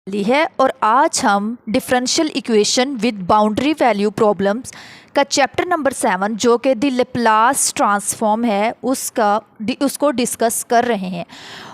ली है और आज हम differential equation with boundary value problems का चैप्टर नंबर 7 जो कि द लैप्लास ट्रांसफॉर्म है उसको डिस्कस कर रहे हैं।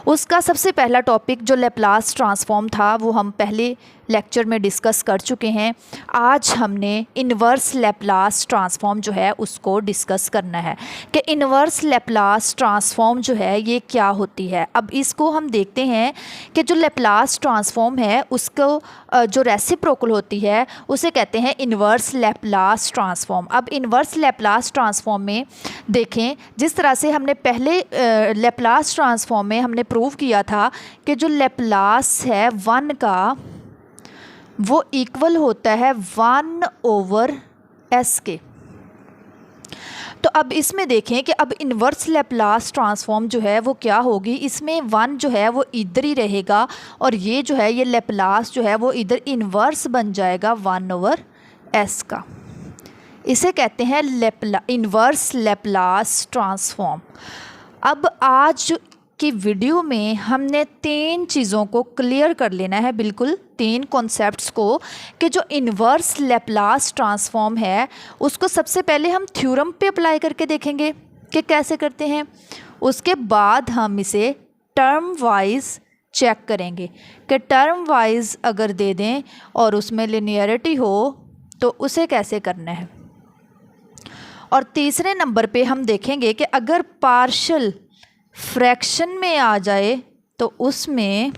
उसका सबसे पहला टॉपिक जो लैप्लास ट्रांसफॉर्म था वो हम पहले लेक्चर में डिस्कस कर चुके हैं। आज हमने इन्वर्स लैप्लास ट्रांसफॉर्म जो है उसको डिस्कस करना है कि इन्वर्स लैप्लास ट्रांसफॉर्म जो है ये क्या होती है। अब इसको हम देखते हैं कि जो लैप्लास ट्रांसफॉर्म है उसको जो रेसिप्रोकल होती है उसे कहते हैं इन्वर्स लैप्लास ट्रांसफॉर्म। अब इन्वर्स लैप्लास ट्रांसफॉर्म में देखें, जिस तरह से हमने पहले लैप्लास ट्रांसफॉर्म में हमने प्रूव किया था कि जो लैप्लास है 1 का वो इक्वल होता है 1/s के। तो अब इसमें देखें कि अब इन्वर्स लैप्लास ट्रांसफॉर्म जो है वो क्या होगी। इसमें 1 जो है वो इधर ही रहेगा और ये जो है ये लैप्लास जो है वो इधर इन्वर्स बन जाएगा 1/s का। इसे कहते हैं इन्वर्स लैप्लास ट्रांसफॉर्म। अब आज की वीडियो में हमने 3 चीज़ों को क्लियर कर लेना है, बिल्कुल 3 कॉन्सेप्ट्स को, कि जो इन्वर्स लैप्लास ट्रांसफॉर्म है उसको सबसे पहले हम थ्योरम पे अप्लाई करके देखेंगे कि कैसे करते हैं। उसके बाद हम इसे टर्म वाइज चेक करेंगे कि टर्म वाइज अगर दे दें और उसमें लिनियरिटी हो तो उसे कैसे करना है। और तीसरे नंबर पे हम देखेंगे कि अगर पार्शियल फ्रैक्शन में आ जाए तो उसमें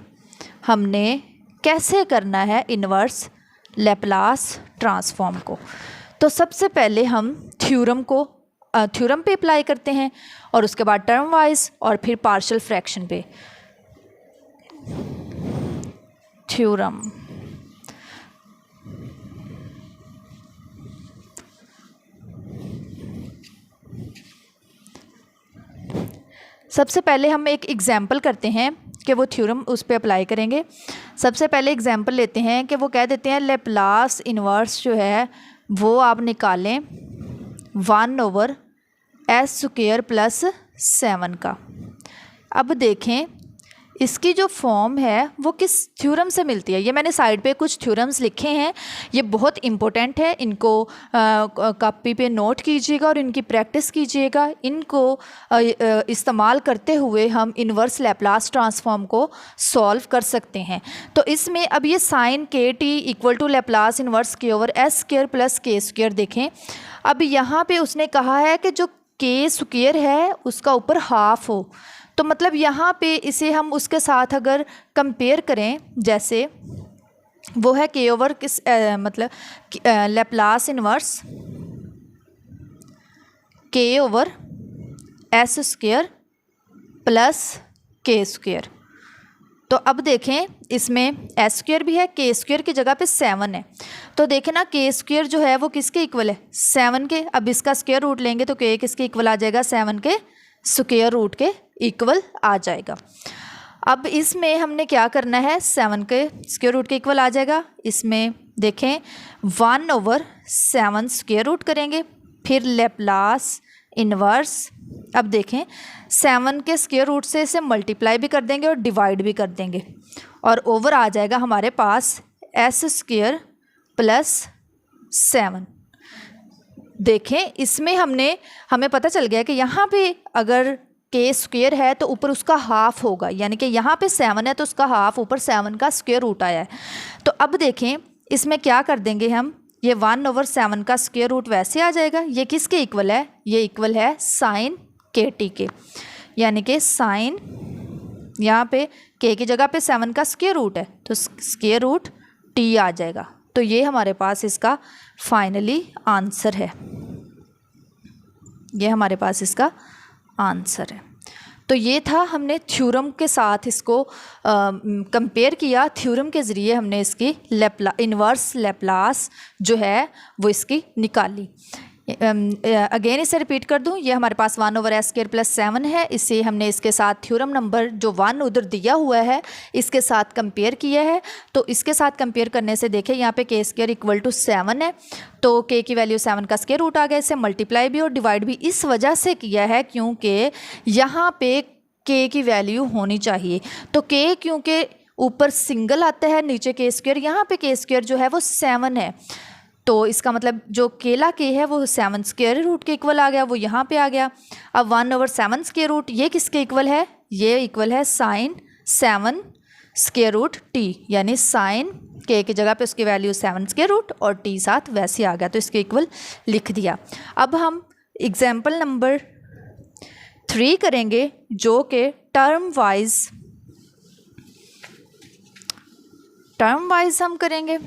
हमने कैसे करना है इन्वर्स लैप्लास ट्रांसफॉर्म को। तो सबसे पहले हम थ्योरम पे अप्लाई करते हैं और उसके बाद टर्म वाइज और फिर पार्शियल फ्रैक्शन पे। थ्योरम सबसे पहले हम एक एग्जाम्पल करते हैं कि वो थ्योरम उस पर अप्लाई करेंगे। सबसे पहले एग्जाम्पल लेते हैं कि वो कह देते हैं लैप्लास इन्वर्स जो है वो आप निकालें 1/s² + 7 का। अब देखें इसकी जो फॉर्म है वो किस थ्योरम से मिलती है। ये मैंने साइड पे कुछ थ्योरम्स लिखे हैं, ये बहुत इम्पोर्टेंट है, इनको कॉपी पे नोट कीजिएगा और इनकी प्रैक्टिस कीजिएगा। इनको इस्तेमाल करते हुए हम इन्वर्स लैप्लास ट्रांसफॉर्म को सॉल्व कर सकते हैं। तो इसमें अब ये sign KT = Laplace inverse K/s² + k²। देखें अब यहाँ पे उसने कहा है कि जो k² है उसका ऊपर हाफ हो, तो मतलब यहाँ पे इसे हम उसके साथ अगर कंपेयर करें, जैसे वो है मतलब लैप्लास इन्वर्स K/s² + k²। तो अब देखें इसमें s² भी है, k² की जगह पे 7 है। तो देखें ना k² जो है वो किसके इक्वल है, 7 के। अब इसका स्क्वायर रूट लेंगे तो k किसके इक्वल आ जाएगा, 7 के स्क्वायर रूट के इक्वल आ जाएगा। अब इसमें हमने क्या करना है, 7 के स्क्वायर रूट के इक्वल आ जाएगा। इसमें देखें 1/7 स्क्वायर रूट करेंगे, फिर लैप्लास इन्वर्स। अब देखें 7 के स्क्वायर रूट से इसे मल्टीप्लाई भी कर देंगे और डिवाइड भी कर देंगे और ओवर आ जाएगा हमारे पास s² + 7। देखें इसमें हमें पता चल गया कि यहाँ पे अगर k² है तो ऊपर उसका हाफ होगा, यानी कि यहाँ पे 7 है तो उसका हाफ ऊपर 7 का स्क्वायर रूट आया है। तो अब देखें इसमें क्या कर देंगे हम, ये 1/7 का स्क्वायर रूट वैसे आ जाएगा। ये किसके इक्वल है, ये इक्वल है साइन KT के, यानी कि साइन, यहाँ पे k की जगह पे 7 का स्क्वायर रूट है तो स्क्वायर रूट T आ जाएगा। तो ये हमारे पास इसका फाइनली आंसर है, ये हमारे पास इसका आंसर है। तो ये था, हमने थ्योरम के साथ इसको कंपेयर किया, थ्योरम के ज़रिए हमने इसकी इन्वर्स लैप्लास जो है वो इसकी निकाली। अगेन इसे रिपीट कर दूं, ये हमारे पास 1/s² + 7 है। इसे हमने इसके साथ थ्योरम नंबर जो 1 उधर दिया हुआ है इसके साथ कंपेयर किया है। तो इसके साथ कंपेयर करने से देखें यहाँ पे k² = 7 है, तो k की वैल्यू 7 का स्क्वायर रूट आ गया। इसे मल्टीप्लाई भी और डिवाइड भी इस वजह से किया है क्योंकि यहाँ पे k की वैल्यू होनी चाहिए। तो k क्योंकि ऊपर सिंगल आता है, नीचे के स्क्वायर, यहाँ पे के स्क्वायर जो है वो 7 है, तो इसका मतलब जो केला के है वो 7 स्क्वायर रूट के इक्वल आ गया, वो यहाँ पे आ गया। अब 1/7 स्क्वायर रूट ये किसके इक्वल है, ये इक्वल है साइन 7 स्क्वायर रूट टी, यानी साइन के की जगह पे उसकी वैल्यू 7 स्क्वायर रूट और टी साथ वैसे आ गया, तो इसके इक्वल लिख दिया। अब हम एग्जाम्पल नंबर 3 करेंगे जो कि टर्म वाइज हम करेंगे।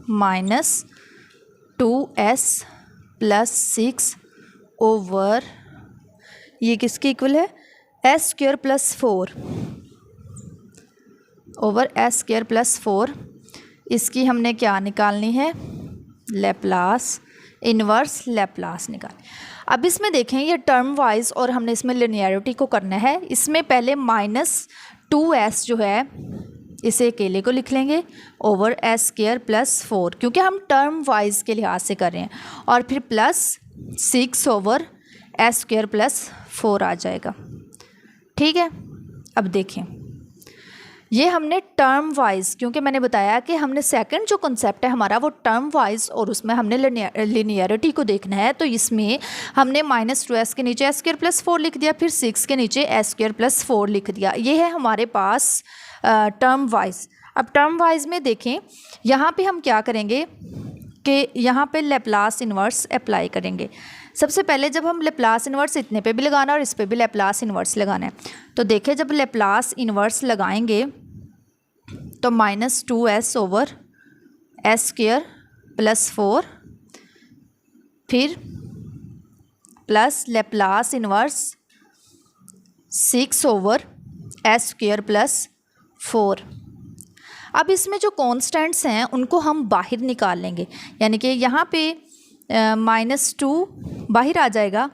-2s + 6 ओवर ये किसके इक्वल है, s² + 4 ओवर s² + 4। इसकी हमने क्या निकालनी है, लैप्लास, इन्वर्स लैप्लास निकाल। अब इसमें देखें ये टर्म वाइज और हमने इसमें लिनियरिटी को करना है। इसमें पहले -2s जो है इसे अकेले को लिख लेंगे ओवर s² + 4, क्योंकि हम टर्म वाइज के लिहाज से कर रहे हैं, और फिर +6 ओवर s² + 4 आ जाएगा। ठीक है, अब देखें ये हमने टर्म वाइज, क्योंकि मैंने बताया कि हमने सेकंड जो कॉन्सेप्ट है हमारा वो टर्म वाइज और उसमें हमने लिनियरिटी को देखना है, तो इसमें हमने -2s के नीचे s² + 4 लिख दिया, फिर 6 के नीचे s² + 4 लिख दिया। ये है हमारे पास टर्म वाइज। अब टर्म वाइज में देखें यहाँ पे हम क्या करेंगे कि यहाँ पे लैप्लास इन्वर्स अप्लाई करेंगे। सबसे पहले जब हम लैप्लास इन्वर्स इतने पे भी लगाना और इस पे भी लैप्लास इन्वर्स लगाना है, तो देखिए जब लैप्लास इन्वर्स लगाएंगे तो -2s ओवर s² + 4 फिर plus Laplace inverse 6 over s² + 4। अब इसमें जो कॉन्स्टेंट्स हैं उनको हम बाहर निकाल लेंगे, यानी कि यहाँ पे -2 बाहर आ जाएगा,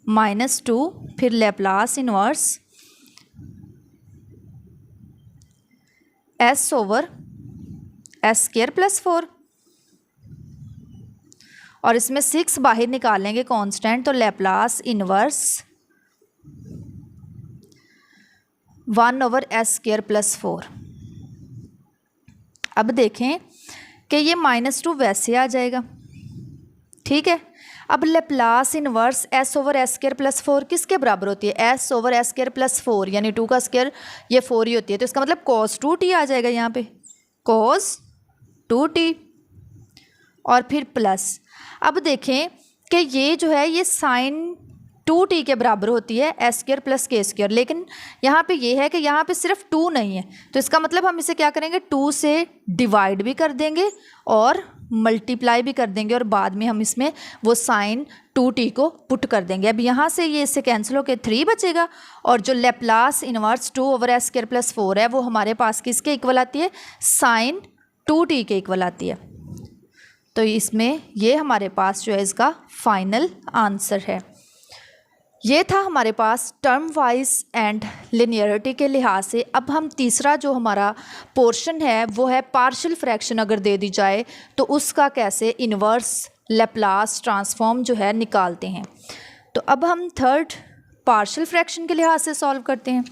-2 फिर Laplace inverse s over s² + 4 और इसमें 6 बाहर निकाल लेंगे कांस्टेंट, तो लैप्लास इन्वर्स 1 ओवर s² + 4। अब देखें कि ये -2 वैसे आ जाएगा। ठीक है, अब Laplace inverse s over s² + 4 किसके बराबर होती है, s ओवर s² + 4 यानी 2 का स्क्वायर ये 4 ही होती है, तो इसका मतलब cos 2t आ जाएगा यहाँ पे, cos 2t और फिर प्लस। अब देखें कि ये जो है ये साइन 2t के बराबर होती है s² + k², लेकिन यहाँ पे ये है कि यहाँ पे सिर्फ 2 नहीं है, तो इसका मतलब हम इसे क्या करेंगे 2 से डिवाइड भी कर देंगे और मल्टीप्लाई भी कर देंगे और बाद में हम इसमें वो साइन 2t को पुट कर देंगे। अब यहाँ से ये इससे कैंसिल होकर 3 बचेगा और जो लैप्लास इन्वर्स 2 ओवर s² + 4 है वो हमारे पास किसके इक्वल आती है, साइन 2t के इक्वल आती है। तो इसमें ये हमारे पास जो है इसका फाइनल आंसर है। ये था हमारे पास टर्म वाइज एंड लिनियरिटी के लिहाज से। अब हम तीसरा जो हमारा पोर्शन है वो है पार्शियल फ्रैक्शन अगर दे दी जाए तो उसका कैसे इन्वर्स लैप्लास ट्रांसफॉर्म जो है निकालते हैं। तो अब हम थर्ड पार्शियल फ्रैक्शन के लिहाज से सॉल्व करते हैं।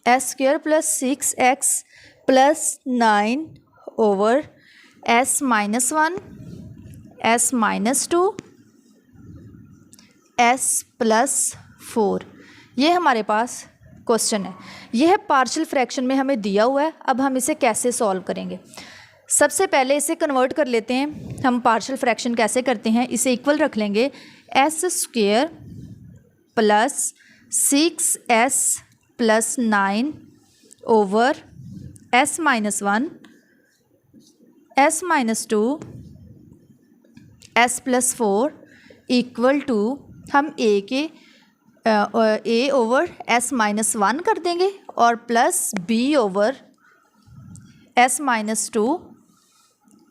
s² + 6x + 9 over s-1 s-2 s + 4 ये हमारे पास क्वेश्चन है। यह पार्शियल फ्रैक्शन में हमें दिया हुआ है। अब हम इसे कैसे सॉल्व करेंगे, सबसे पहले इसे कन्वर्ट कर लेते हैं। हम पार्शियल फ्रैक्शन कैसे करते हैं, इसे इक्वल रख लेंगे s² + 6s + 9 over s-1 s-2 s + 4 equal to हम a के A over S minus one कर देंगे और plus B over S minus two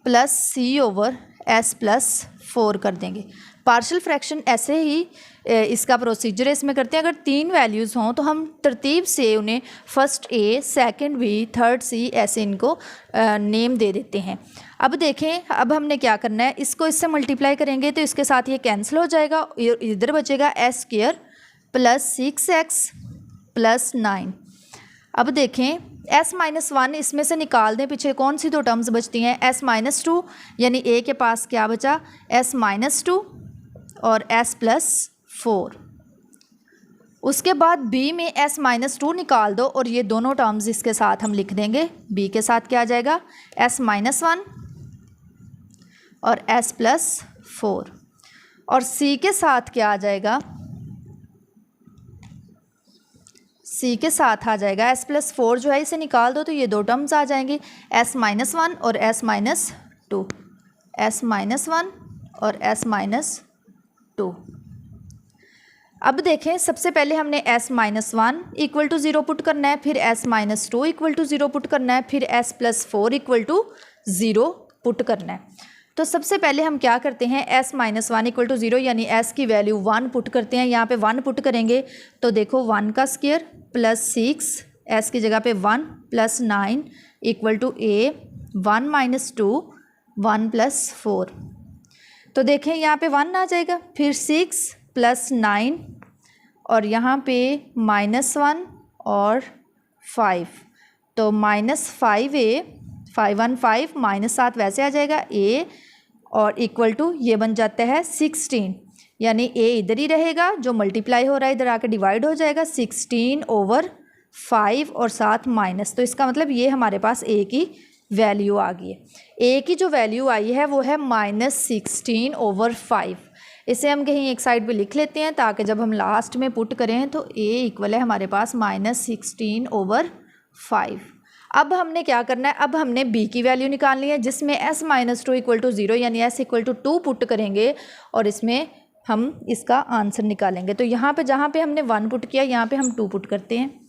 plus C over S plus four कर देंगे। पार्शियल फ्रैक्शन ऐसे ही इसका प्रोसीजर है, इसमें करते हैं अगर तीन वैल्यूज़ हों तो हम तरतीब से उन्हें first A, second B, third C ऐसे इनको नेम दे देते हैं। अब देखें, अब हमने क्या करना है, इसको इससे मल्टीप्लाई करेंगे तो इसके साथ ये कैंसिल हो जाएगा, इधर बचेगा S square plus 6x plus 9। अब देखें s माइनस वन इसमें से निकाल दें, पीछे कौन सी दो टर्म्स बचती हैं, s माइनस टू, यानी a के पास क्या बचा s माइनस टू और s प्लस फोर। उसके बाद b में s माइनस टू निकाल दो और ये दोनों टर्म्स इसके साथ हम लिख देंगे। b के साथ क्या आ जाएगा s माइनस वन और s प्लस फोर, और c के साथ क्या आ जाएगा, c के साथ आ जाएगा s प्लस फोर जो है, इसे निकाल दो तो ये दो टर्म्स आ जाएंगे s माइनस वन और s minus two, s minus one और s माइनस टू। अब देखें, सबसे पहले हमने s minus one equal to zero put करना है, फिर s minus two equal to zero put करना है, फिर s plus four equal to zero put करना है। तो सबसे पहले हम क्या करते हैं, s minus one equal to zero यानी s की वैल्यू वन पुट करते हैं। यहाँ पे वन पुट करेंगे तो देखो वन का स्क्वायर प्लस सिक्स, s की जगह पे one plus nine equal to a, one minus two one plus four. तो देखें यहाँ पे वन आ जाएगा, फिर सिक्स प्लस नाइन और यहाँ पे माइनस वन और फाइव, तो माइनस फाइव ए, फाइव वन फाइव, माइनस सात वैसे आ जाएगा a और इक्वल टू ये बन जाता है 16, यानी a इधर ही रहेगा, जो मल्टीप्लाई हो रहा है इधर आके डिवाइड हो जाएगा, 16 ओवर 5 और साथ माइनस। तो इसका मतलब ये हमारे पास a की वैल्यू आ गई है। a की जो वैल्यू आई है वो है -16 ओवर 5। इसे हम कहीं एक साइड पे लिख लेते हैं ताकि जब हम लास्ट में पुट करें तो a इक्वल है हमारे पास -16 ओवर 5। अब हमने क्या करना है, अब हमने b की वैल्यू निकालनी है जिसमें s minus two equal to zero यानी s equal to two put करेंगे और इसमें हम इसका आंसर निकालेंगे। तो यहाँ पे जहाँ पे हमने वन पुट किया यहाँ पे हम टू पुट करते हैं।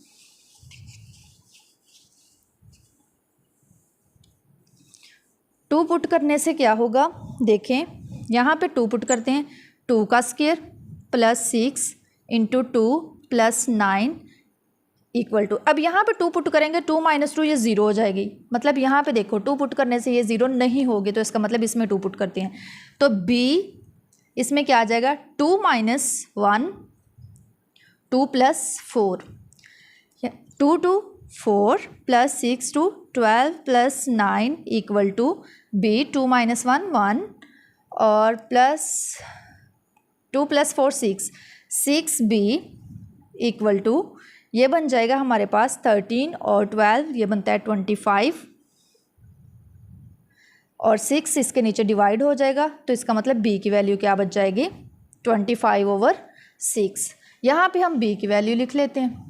टू पुट करने से क्या होगा, देखें यहाँ पे टू पुट करते हैं, टू का square plus six into two plus nine equal to, अब यहाँ पे टू पुट करेंगे, टू माइनस टू ये ज़ीरो हो जाएगी, मतलब यहाँ पे देखो टू पुट करने से ये ज़ीरो नहीं होगी, तो इसका मतलब इसमें टू पुट करते हैं तो b इसमें क्या आ जाएगा, two minus one, two plus four, two two four plus six two 12 plus nine equal to b, two minus one one और plus two plus four six, six b equal to ये बन जाएगा हमारे पास 13 और 12 ये बनता है 25 और 6 इसके नीचे डिवाइड हो जाएगा, तो इसका मतलब b की वैल्यू क्या बच जाएगी 25 ओवर 6। यहाँ पे हम b की वैल्यू लिख लेते हैं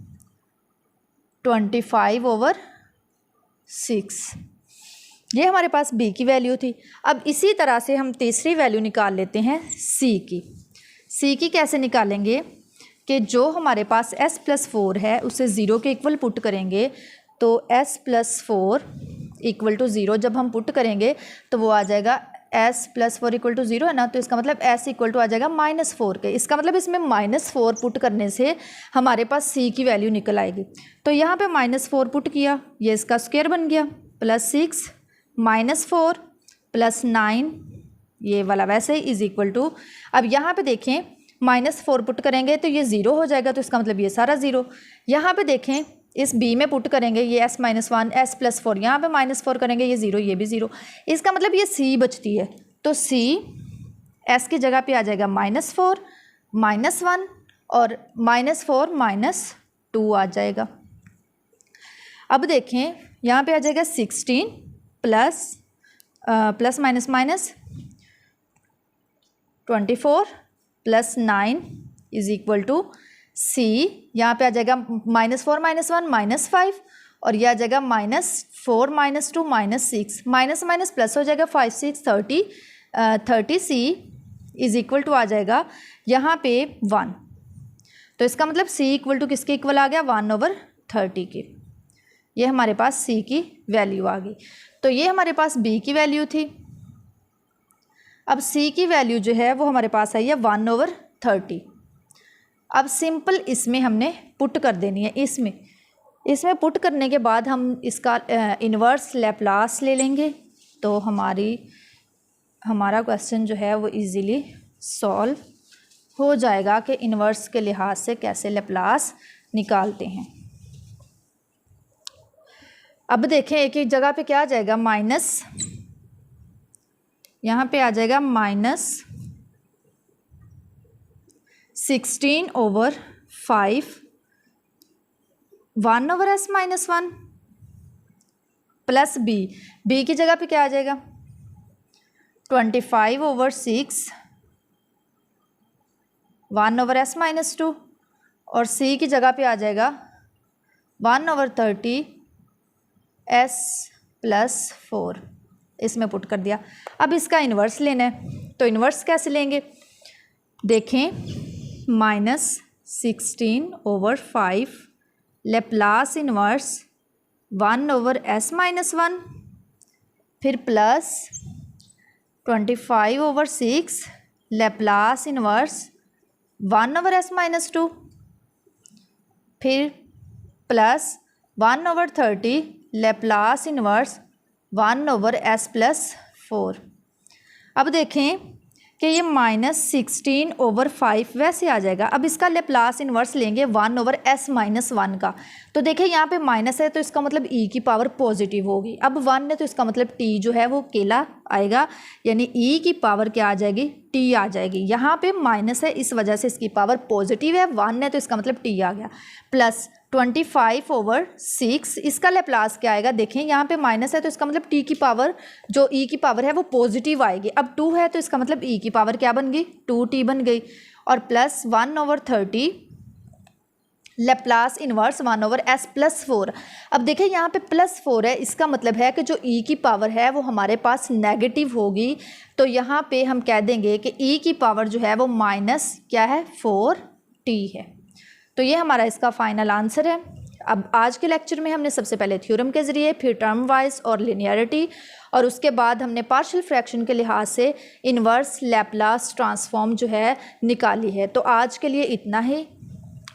25 ओवर 6, ये हमारे पास b की वैल्यू थी। अब इसी तरह से हम तीसरी वैल्यू निकाल लेते हैं c की। c की कैसे निकालेंगे कि जो हमारे पास s प्लस फोर है उसे ज़ीरो के इक्वल पुट करेंगे, तो s plus four equal to zero जब हम पुट करेंगे तो वो आ जाएगा s plus four equal to zero है ना, तो इसका मतलब s इक्वल टू आ जाएगा -4 के। इसका मतलब इसमें -4 पुट करने से हमारे पास c की वैल्यू निकल आएगी। तो यहाँ पे -4 पुट किया, ये इसका स्क्वायर बन गया, plus six minus four plus nine ये वाला वैसे ही इज़ इक्वल टू, अब यहाँ पे देखें -4 पुट करेंगे तो ये ज़ीरो हो जाएगा, तो इसका मतलब ये सारा ज़ीरो। यहाँ पे देखें इस b में पुट करेंगे ये s minus one, s plus four, यहाँ पर -4 करेंगे ये ज़ीरो, ये भी ज़ीरो, इसका मतलब ये c बचती है, तो c s की जगह पे आ जाएगा -4 -1 और -4 -2 आ जाएगा। अब देखें यहाँ पे आ जाएगा 16 plus minus minus 24 plus 9 is equal to c, यहाँ पे आ जाएगा -4 -1 -5 और यह आ जाएगा -4 -2 -6, माइनस माइनस प्लस हो जाएगा 5 6 30 c इज इक्वल टू आ जाएगा यहाँ पे 1। तो इसका मतलब c इक्वल टू किसके इक्वल आ गया, 1/30 के। ये हमारे पास c की वैल्यू आ गई। तो ये हमारे पास b की वैल्यू थी। अब c की वैल्यू जो है वो हमारे पास आई है 1/30। अब सिंपल इसमें हमने पुट कर देनी है। इसमें पुट करने के बाद हम इसका इन्वर्स लैप्लास ले लेंगे, तो हमारा क्वेश्चन जो है वो इजीली सॉल्व हो जाएगा कि इन्वर्स के लिहाज से कैसे लैप्लास निकालते हैं। अब देखें एक एक जगह पे क्या आ जाएगा, माइनस, यहाँ पे आ जाएगा -16/5 1/s - 1 प्लस b की जगह पे क्या आ जाएगा 25/6 1/s - 2 और c की जगह पे आ जाएगा 1/30 s + 4। इसमें पुट कर दिया। अब इसका इन्वर्स लेना है, तो इन्वर्स कैसे लेंगे, देखें -16/5 लैप्लास इन्वर्स 1/s - 1 फिर प्लस 25/6 लैप्लास इन्वर्स 1/s - 2 फिर प्लस 1/30 लैप्लास इन्वर्स 1/s + 4। अब देखें कि ये -16/5 वैसे आ जाएगा। अब इसका लैप्लास इन्वर्स लेंगे 1/s - 1 का, तो देखिए यहाँ पे माइनस है तो इसका मतलब e की पावर पॉजिटिव होगी। अब 1 है तो इसका मतलब t जो है वो अकेला आएगा, यानी e की पावर क्या आ जाएगी, t आ जाएगी। यहाँ पे माइनस है इस वजह से इसकी पावर पॉजिटिव है, 1 है तो इसका मतलब t आ गया, प्लस 25/6 इसका लैप्लास क्या आएगा, देखें यहाँ पे माइनस है तो इसका मतलब t की पावर जो e की पावर है वो पॉजिटिव आएगी। अब 2 है तो इसका मतलब e की पावर क्या बन गई, 2t बन गई, और प्लस 1/30 लैप्लास इन्वर्स 1/s + 4। अब देखें यहाँ पे +4 है, इसका मतलब है कि जो e की पावर है वो हमारे पास नेगेटिव होगी, तो यहाँ पे हम कह देंगे कि e की पावर जो है वो माइनस क्या है 4t है। तो ये हमारा इसका फाइनल आंसर है। अब आज के लेक्चर में हमने सबसे पहले थ्योरम के ज़रिए, फिर टर्म वाइज और लिनियरिटी, और उसके बाद हमने पार्शियल फ्रैक्शन के लिहाज से इन्वर्स लैप्लास ट्रांसफॉर्म जो है निकाली है। तो आज के लिए इतना ही,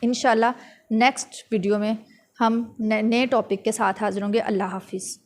इंशाल्लाह नेक्स्ट वीडियो में हम नए टॉपिक के साथ हाजिर होंगे। अल्लाह हाफिज़।